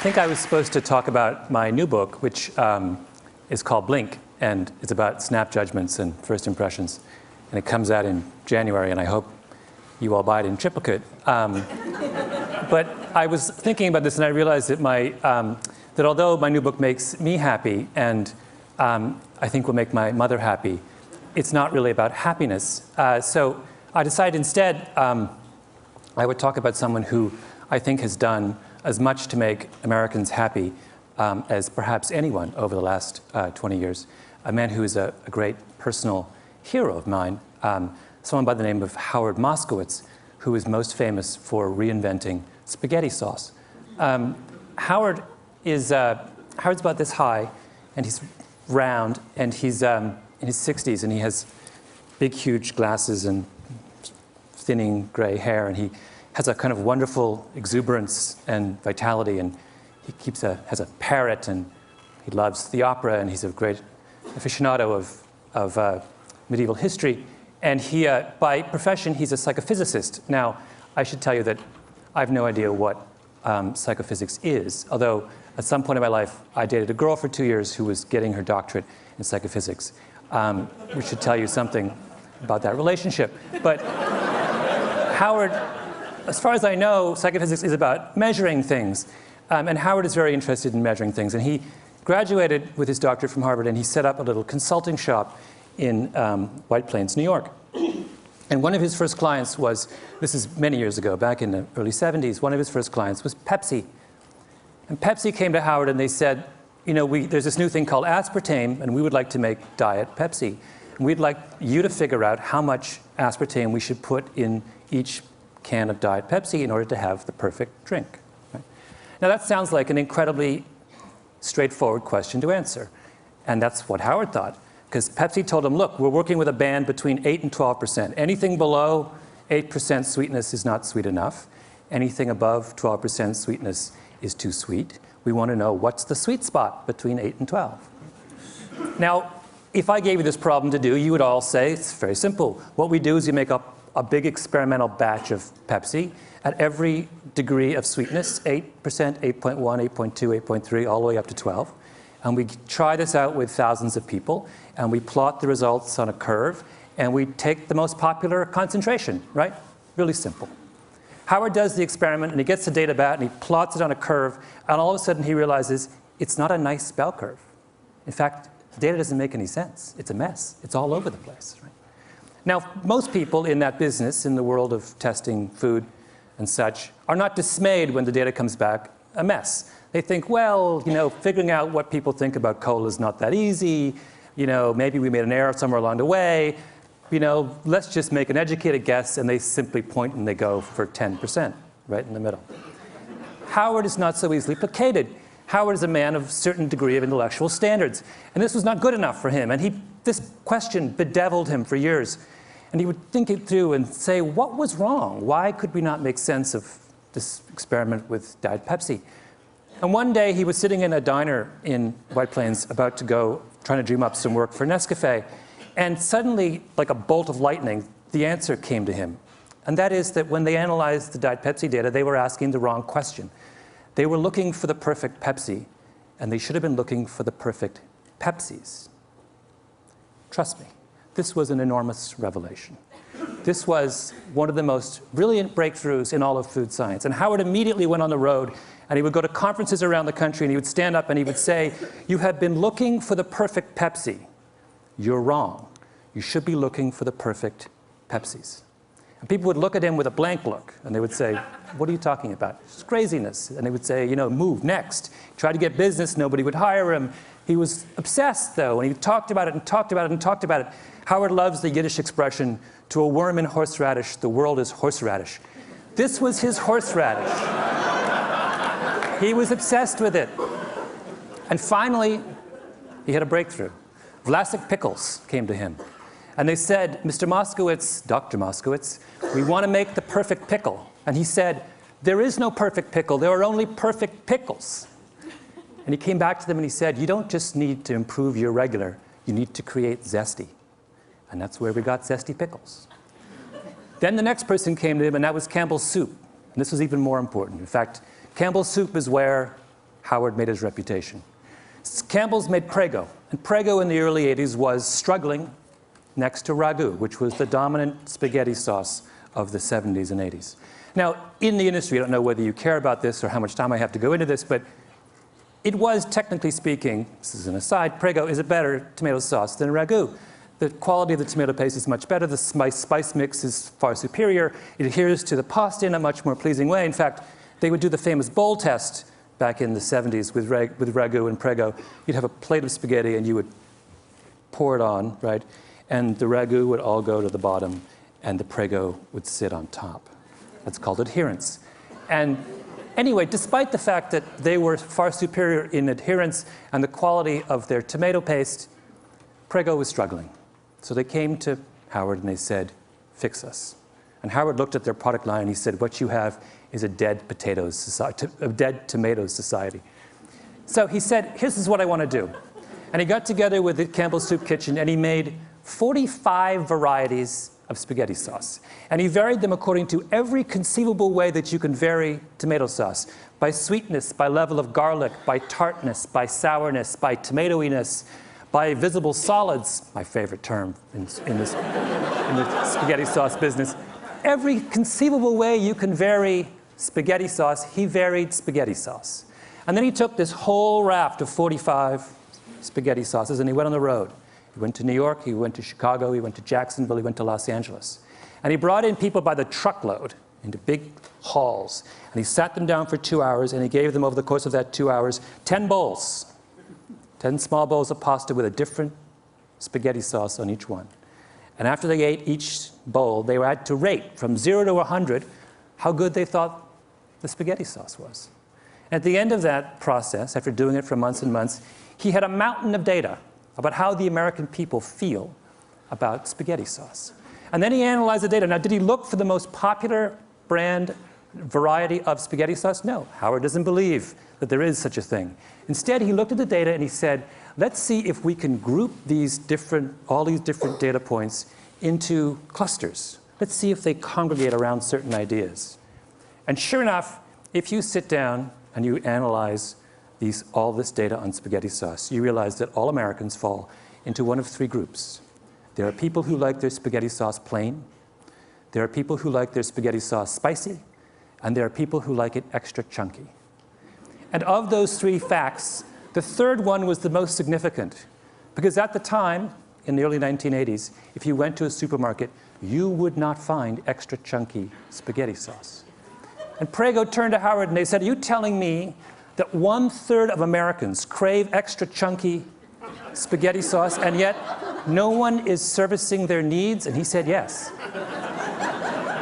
think I was supposed to talk about my new book, which is called Blink, and it's about snap judgments and first impressions. And it comes out in January, and I hope you all buy it in triplicate. But I was thinking about this, and I realized that that although my new book makes me happy, and I think will make my mother happy, it's not really about happiness. So I decided instead I would talk about someone who I think has done as much to make Americans happy as perhaps anyone over the last 20 years. A man who is a great personal hero of mine, someone by the name of Howard Moskowitz, who is most famous for reinventing spaghetti sauce. Howard's about this high, and he's round, and he's in his 60s, and he has big, huge glasses and thinning gray hair, and he has a kind of wonderful exuberance and vitality, and he has a parrot, and he loves the opera, and he's a great aficionado of medieval history. And he, by profession, he's a psychophysicist. Now, I should tell you that I have no idea what psychophysics is, although at some point in my life, I dated a girl for 2 years who was getting her doctorate in psychophysics, which should tell you something about that relationship. But Howard, as far as I know, psychophysics is about measuring things. And Howard is very interested in measuring things. And he graduated with his doctorate from Harvard, and he set up a little consulting shop in White Plains, New York. And one of his first clients was, this is many years ago, back in the early 70s, one of his first clients was Pepsi. And Pepsi came to Howard and they said, you know, there's this new thing called aspartame, and we would like to make Diet Pepsi. And we'd like you to figure out how much aspartame we should put in each can of Diet Pepsi in order to have the perfect drink. Right? Now that sounds like an incredibly straightforward question to answer. And that's what Howard thought. Because Pepsi told him, look, we're working with a band between 8 and 12%. Anything below 8% sweetness is not sweet enough. Anything above 12% sweetness is too sweet. We want to know what's the sweet spot between 8 and 12. Now, if I gave you this problem to do, you would all say, it's very simple. What we do is we make up a big experimental batch of Pepsi at every degree of sweetness, 8%, 8.1, 8.2, 8.3, all the way up to 12. And we try this out with thousands of people, and we plot the results on a curve, and we take the most popular concentration, right? Really simple. Howard does the experiment, and he gets the data back, and he plots it on a curve, and all of a sudden he realizes it's not a nice bell curve. In fact, the data doesn't make any sense. It's a mess. It's all over the place, right? Now, most people in that business, in the world of testing food and such, are not dismayed when the data comes back a mess. They think, well, you know, figuring out what people think about cola is not that easy. You know, maybe we made an error somewhere along the way. You know, let's just make an educated guess, and they simply point and they go for 10%, right in the middle. Howard is not so easily placated. Howard is a man of a certain degree of intellectual standards, and this was not good enough for him. And this question bedeviled him for years. And he would think it through and say, what was wrong? Why could we not make sense of this experiment with Diet Pepsi? And one day he was sitting in a diner in White Plains about to go, trying to dream up some work for Nescafe. And suddenly, like a bolt of lightning, the answer came to him. And that is that when they analyzed the Diet Pepsi data, they were asking the wrong question. They were looking for the perfect Pepsi, and they should have been looking for the perfect Pepsis. Trust me, this was an enormous revelation. This was one of the most brilliant breakthroughs in all of food science. And Howard immediately went on the road, and he would go to conferences around the country, and he would stand up and he would say, you have been looking for the perfect Pepsi. You're wrong. You should be looking for the perfect Pepsis. And people would look at him with a blank look, and they would say, what are you talking about? It's craziness. And they would say, you know, move, next. He tried to get business, nobody would hire him. He was obsessed, though, and he talked about it and talked about it and talked about it. Howard loves the Yiddish expression, to a worm in horseradish, the world is horseradish. This was his horseradish. He was obsessed with it. And finally, he had a breakthrough. Vlasic pickles came to him. And they said, Mr. Moskowitz, Dr. Moskowitz, we want to make the perfect pickle. And he said, there is no perfect pickle. There are only perfect pickles. And he came back to them and he said, you don't just need to improve your regular. You need to create zesty. And that's where we got zesty pickles. Then the next person came to him, and that was Campbell's soup. And this was even more important. In fact, Campbell's soup is where Howard made his reputation. Campbell's made Prego, and Prego in the early 80s was struggling next to ragu, which was the dominant spaghetti sauce of the 70s and 80s. Now, in the industry, I don't know whether you care about this or how much time I have to go into this, but it was, technically speaking, this is an aside, Prego is a better tomato sauce than ragu. The quality of the tomato paste is much better. The spice mix is far superior. It adheres to the pasta in a much more pleasing way. In fact, they would do the famous bowl test back in the 70s with ragu and Prego. You'd have a plate of spaghetti and you would pour it on, right? And the ragu would all go to the bottom and the Prego would sit on top. That's called adherence. And anyway, despite the fact that they were far superior in adherence and the quality of their tomato paste, Prego was struggling. So they came to Howard and they said, fix us. And Howard looked at their product line and he said, what you have is a dead potatoes society, a dead tomatoes society. So he said, this is what I want to do. And he got together with the Campbell's Soup Kitchen and he made 45 varieties of spaghetti sauce. And he varied them according to every conceivable way that you can vary tomato sauce. By sweetness, by level of garlic, by tartness, by sourness, by tomatoiness, by visible solids, my favorite term in the spaghetti sauce business. Every conceivable way you can vary spaghetti sauce, he varied spaghetti sauce. And then he took this whole raft of 45 spaghetti sauces and he went on the road. He went to New York, he went to Chicago, he went to Jacksonville, he went to Los Angeles. And he brought in people by the truckload into big halls. And he sat them down for 2 hours and he gave them over the course of that 2 hours 10 bowls. 10 small bowls of pasta with a different spaghetti sauce on each one. And after they ate each bowl, they had to rate from 0 to 100 how good they thought the spaghetti sauce was. And at the end of that process, after doing it for months and months, he had a mountain of data about how the American people feel about spaghetti sauce. And then he analyzed the data. Now, did he look for the most popular brand variety of spaghetti sauce? No. Howard doesn't believe that there is such a thing. Instead, he looked at the data and he said, let's see if we can group all these different data points into clusters. Let's see if they congregate around certain ideas. And sure enough, if you sit down and you analyze all this data on spaghetti sauce, you realize that all Americans fall into one of three groups. There are people who like their spaghetti sauce plain, there are people who like their spaghetti sauce spicy, and there are people who like it extra chunky. And of those three facts, the third one was the most significant, because at the time, in the early 1980s, if you went to a supermarket, you would not find extra chunky spaghetti sauce. And Prego turned to Howard and they said, are you telling me that 1/3 of Americans crave extra chunky spaghetti sauce, and yet no one is servicing their needs? And he said yes.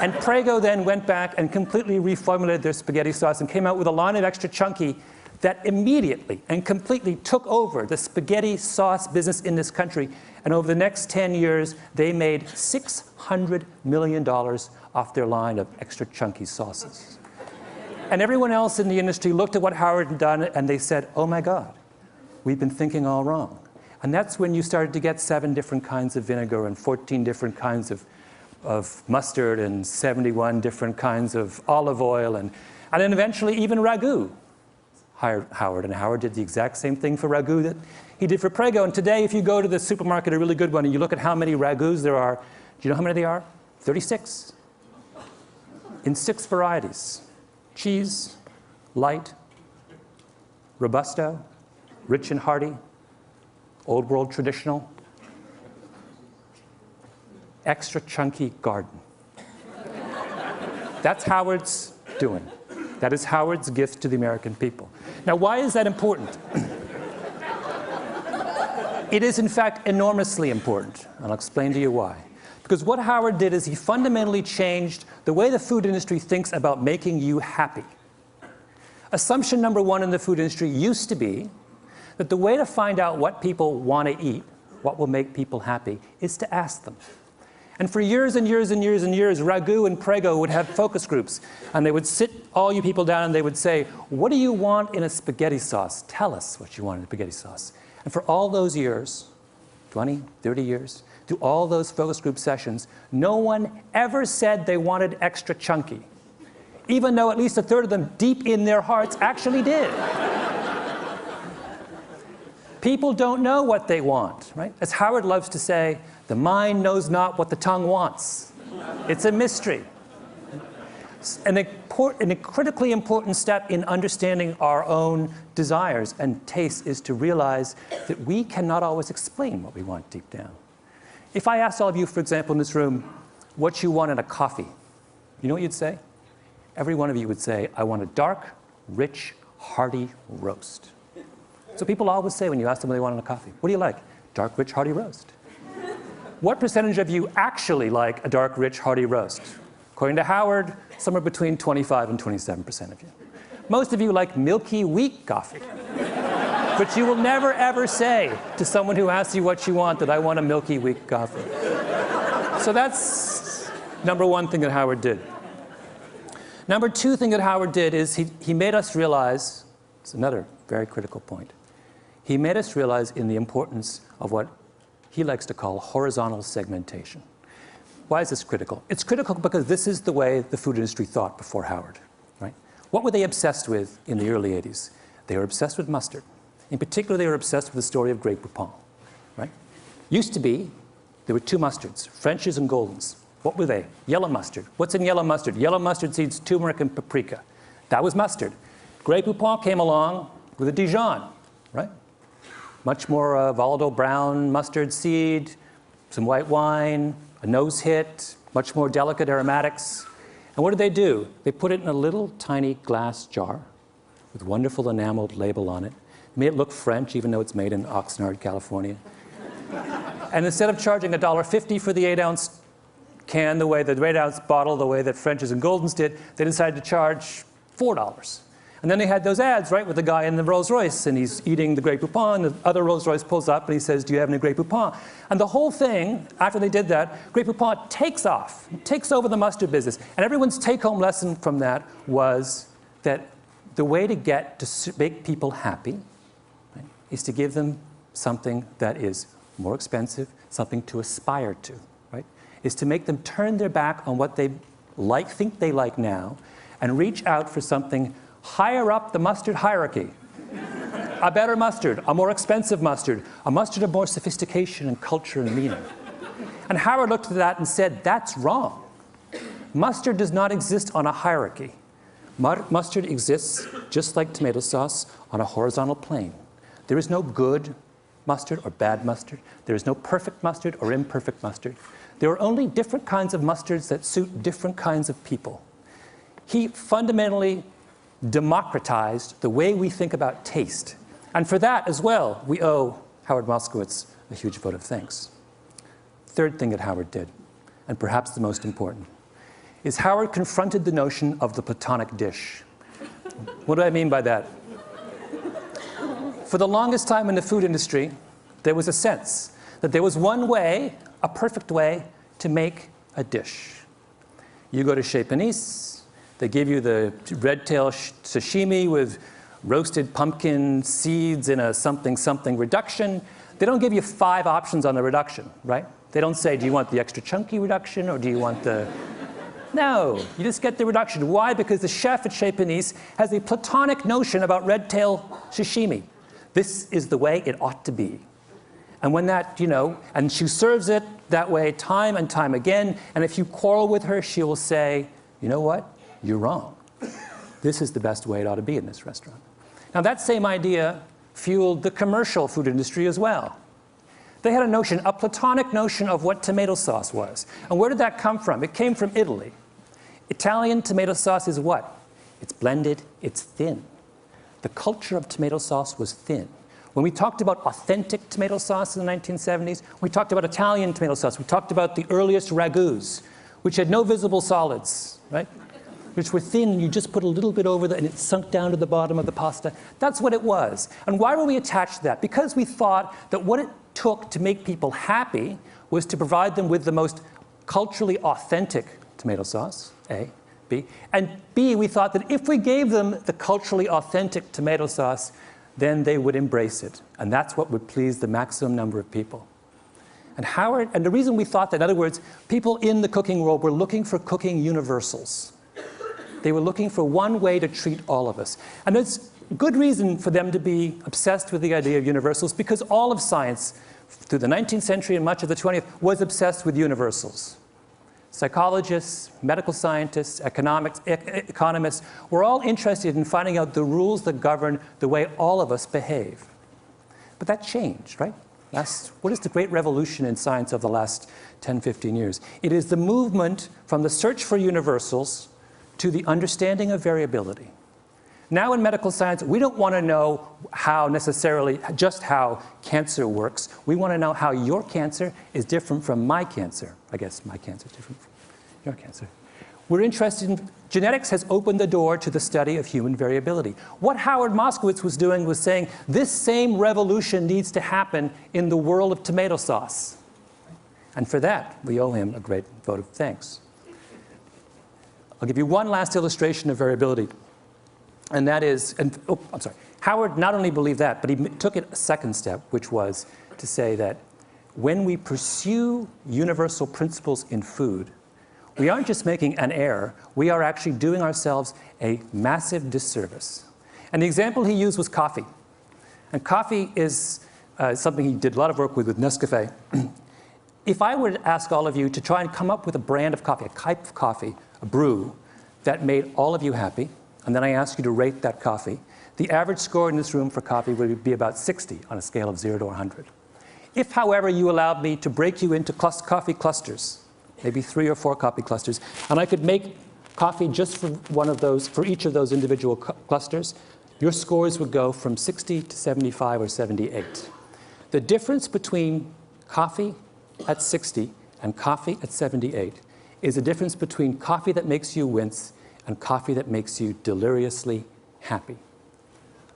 And Prego then went back and completely reformulated their spaghetti sauce and came out with a line of extra chunky that immediately and completely took over the spaghetti sauce business in this country. And over the next 10 years, they made $600 million off their line of extra chunky sauces. And everyone else in the industry looked at what Howard had done and they said, oh my God, we've been thinking all wrong. And that's when you started to get 7 different kinds of vinegar and 14 different kinds of mustard and 71 different kinds of olive oil. And then eventually even ragu hired Howard. And Howard did the exact same thing for ragu that he did for Prego. And today, if you go to the supermarket, a really good one, and you look at how many ragus there are, do you know how many they are? 36. In 6 varieties. Cheese, light, robusto, rich and hearty, old world traditional, extra chunky garden. That's Howard's doing. That is Howard's gift to the American people. Now, why is that important? It is, in fact, enormously important. I'll explain to you why. Because what Howard did is he fundamentally changed the way the food industry thinks about making you happy. Assumption number 1 in the food industry used to be that the way to find out what people want to eat, what will make people happy, is to ask them. And for years and years and years and years, Ragu and Prego would have focus groups. And they would sit all you people down and they would say, what do you want in a spaghetti sauce? Tell us what you want in a spaghetti sauce. And for all those years, 20, 30 years, through all those focus group sessions, no one ever said they wanted extra chunky, even though at least 1/3 of them deep in their hearts actually did. People don't know what they want, right? As Howard loves to say, the mind knows not what the tongue wants. It's a mystery. A critically important step in understanding our own desires and tastes is to realize that we cannot always explain what we want deep down. If I asked all of you, for example, in this room, what you want in a coffee, you know what you'd say? Every one of you would say, I want a dark, rich, hearty roast. So people always say when you ask them what they want in a coffee, what do you like? Dark, rich, hearty roast. What percentage of you actually like a dark, rich, hearty roast? According to Howard, somewhere between 25 and 27% of you. Most of you like milky, weak coffee. But you will never, ever say to someone who asks you what you want that I want a milky, weak coffee. So that's number one thing that Howard did. Number two thing that Howard did is he made us realize, it's another very critical point, he made us realize in the importance of what he likes to call horizontal segmentation. Why is this critical? It's critical because this is the way the food industry thought before Howard, right? What were they obsessed with in the early 80s? They were obsessed with mustard. In particular, they were obsessed with the story of Grey Poupon, right? Used to be, there were two mustards, French's and Golden's. What were they? Yellow mustard. What's in yellow mustard? Yellow mustard seeds, turmeric, and paprika. That was mustard. Grey Poupon came along with a Dijon, right? Much more volatile brown mustard seed, some white wine, a nose hit, much more delicate aromatics. And what did they do? They put it in a little tiny glass jar with wonderful enameled label on it. Made it look French, even though it's made in Oxnard, California. And instead of charging $1.50 for the 8-ounce can, the 8-ounce bottle, the way that French's and Golden's did, they decided to charge $4. And then they had those ads, right, with the guy in the Rolls Royce, and he's eating the Grey Poupon, the other Rolls Royce pulls up, and he says, do you have any Grey Poupon? And the whole thing, after they did that, Grey Poupon takes off, takes over the mustard business. And everyone's take-home lesson from that was that the way to get to make people happy, right, is to give them something that is more expensive, something to aspire to, right? Is to make them turn their back on what they like, think they like now, and reach out for something higher up the mustard hierarchy. A better mustard, a more expensive mustard, a mustard of more sophistication and culture and meaning. And Howard looked at that and said, that's wrong. Mustard does not exist on a hierarchy. Mustard exists, just like tomato sauce, on a horizontal plane. There is no good mustard or bad mustard. There is no perfect mustard or imperfect mustard. There are only different kinds of mustards that suit different kinds of people. He fundamentally democratized the way we think about taste. And for that as well, we owe Howard Moskowitz a huge vote of thanks. Third thing that Howard did, and perhaps the most important, is Howard confronted the notion of the Platonic dish. What do I mean by that? For the longest time in the food industry, there was a sense that there was one way, a perfect way, to make a dish. You go to Chez Panisse, they give you the red tail sashimi with roasted pumpkin seeds in a something reduction. They don't give you 5 options on the reduction, right? They don't say, do you want the extra chunky reduction or do you want the... No, you just get the reduction. Why? Because the chef at Chez Panisse has a Platonic notion about red tail sashimi. This is the way it ought to be. And when that, and she serves it that way time and time again, and if you quarrel with her, she will say, you know what? You're wrong. This is the best way it ought to be in this restaurant. Now that same idea fueled the commercial food industry as well. They had a notion, a Platonic notion of what tomato sauce was. And where did that come from? It came from Italy. Italian tomato sauce is what? It's blended, it's thin. The culture of tomato sauce was thin. When we talked about authentic tomato sauce in the 1970s, we talked about Italian tomato sauce. We talked about the earliest ragouts, which had no visible solids, right? Which were thin, you just put a little bit over and it sunk down to the bottom of the pasta. That's what it was. And why were we attached to that? Because we thought that what it took to make people happy was to provide them with the most culturally authentic tomato sauce, A, B. And B, we thought that if we gave them the culturally authentic tomato sauce, then they would embrace it. And that's what would please the maximum number of people. And the reason we thought that, in other words, people in the cooking world were looking for cooking universals. They were looking for one way to treat all of us. And it's, good reason for them to be obsessed with the idea of universals, because all of science through the 19th century and much of the 20th was obsessed with universals. Psychologists, medical scientists, economists were all interested in finding out the rules that govern the way all of us behave. But that changed, right? What is the great revolution in science of the last 10, 15 years? It is the movement from the search for universals to the understanding of variability. Now in medical science, we don't want to know just how cancer works. We want to know how your cancer is different from my cancer. I guess my cancer is different from your cancer. We're interested in, genetics has opened the door to the study of human variability. What Howard Moskowitz was doing was saying, this same revolution needs to happen in the world of tomato sauce. And for that, we owe him a great vote of thanks. I'll give you one last illustration of variability. And that is, Howard not only believed that, but he took it a second step, which was to say that when we pursue universal principles in food, we aren't just making an error, we are actually doing ourselves a massive disservice. And the example he used was coffee. And coffee is something he did a lot of work with Nescafé. If I were to ask all of you to try and come up with a brand of coffee, a type of coffee, a brew, that made all of you happy, and then I ask you to rate that coffee, the average score in this room for coffee would be about 60 on a scale of 0 to 100. If, however, you allowed me to break you into coffee clusters, maybe 3 or 4 coffee clusters, and I could make coffee just for for each of those individual clusters, your scores would go from 60 to 75 or 78. The difference between coffee at 60 and coffee at 78 is a difference between coffee that makes you wince and coffee that makes you deliriously happy.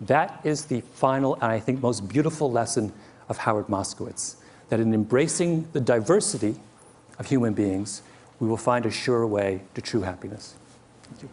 That is the final and I think most beautiful lesson of Howard Moskowitz, that in embracing the diversity of human beings, we will find a sure way to true happiness. Thank you.